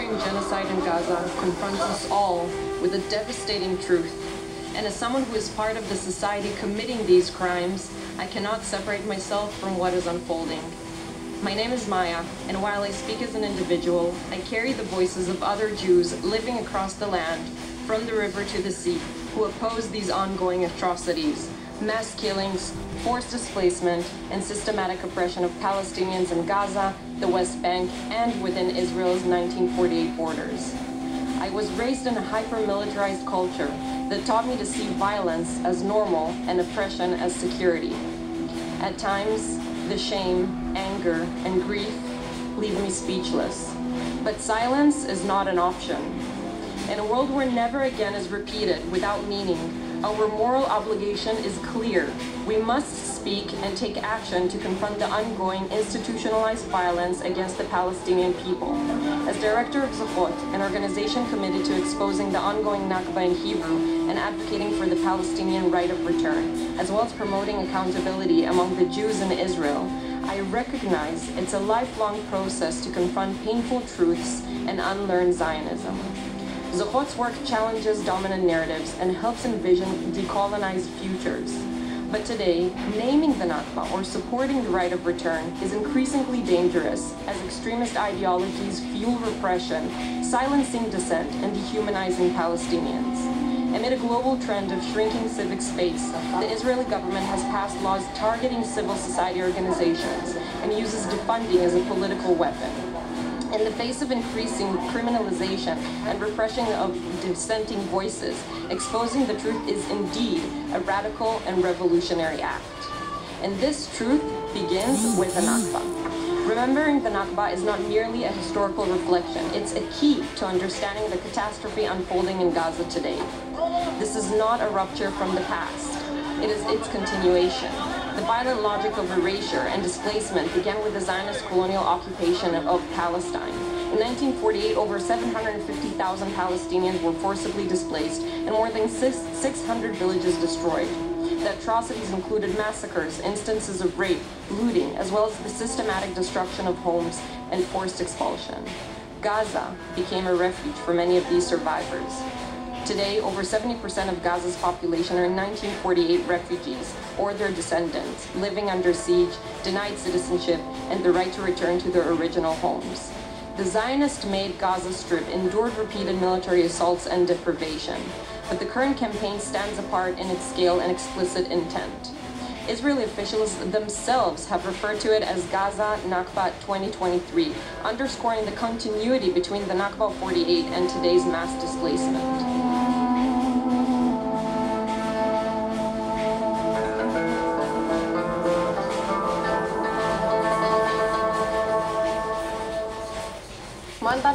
ongoing genocide in Gaza confronts us all with a devastating truth. And as someone who is part of the society committing these crimes, I cannot separate myself from what is unfolding. My name is Maya, and while I speak as an individual, I carry the voices of other Jews living across the land, from the river to the sea, who oppose these ongoing atrocities, mass killings, forced displacement, and systematic oppression of Palestinians in Gaza, the West Bank, and within Israel's 1948 borders. I was raised in a hyper-militarized culture that taught me to see violence as normal and oppression as security. At times, the shame, anger, and grief leave me speechless. But silence is not an option. In a world where never again is repeated without meaning, our moral obligation is clear. We must speak and take action to confront the ongoing institutionalized violence against the Palestinian people. As director of Zechot, an organization committed to exposing the ongoing Nakba in Hebrew and advocating for the Palestinian right of return, as well as promoting accountability among the Jews in Israel, I recognize it's a lifelong process to confront painful truths and unlearn Zionism. Zechot's work challenges dominant narratives and helps envision decolonized futures. But today, naming the Nakba or supporting the right of return is increasingly dangerous as extremist ideologies fuel repression, silencing dissent, and dehumanizing Palestinians. Amid a global trend of shrinking civic space, the Israeli government has passed laws targeting civil society organizations and uses defunding as a political weapon. In the face of increasing criminalization and repression of dissenting voices, exposing the truth is indeed a radical and revolutionary act. And this truth begins with the Nakba. Remembering the Nakba is not merely a historical reflection, it's a key to understanding the catastrophe unfolding in Gaza today. This is not a rupture from the past, it is its continuation. The violent logic of erasure and displacement began with the Zionist colonial occupation of Palestine. In 1948, over 750,000 Palestinians were forcibly displaced and more than 600 villages destroyed. The atrocities included massacres, instances of rape, looting, as well as the systematic destruction of homes and forced expulsion. Gaza became a refuge for many of these survivors. Today, over 70% of Gaza's population are 1948 refugees or their descendants, living under siege, denied citizenship, and the right to return to their original homes. The Zionist-made Gaza Strip endured repeated military assaults and deprivation, but the current campaign stands apart in its scale and explicit intent. Israeli officials themselves have referred to it as Gaza Nakba 2023, underscoring the continuity between the Nakba 48 and today's mass displacement. Mantan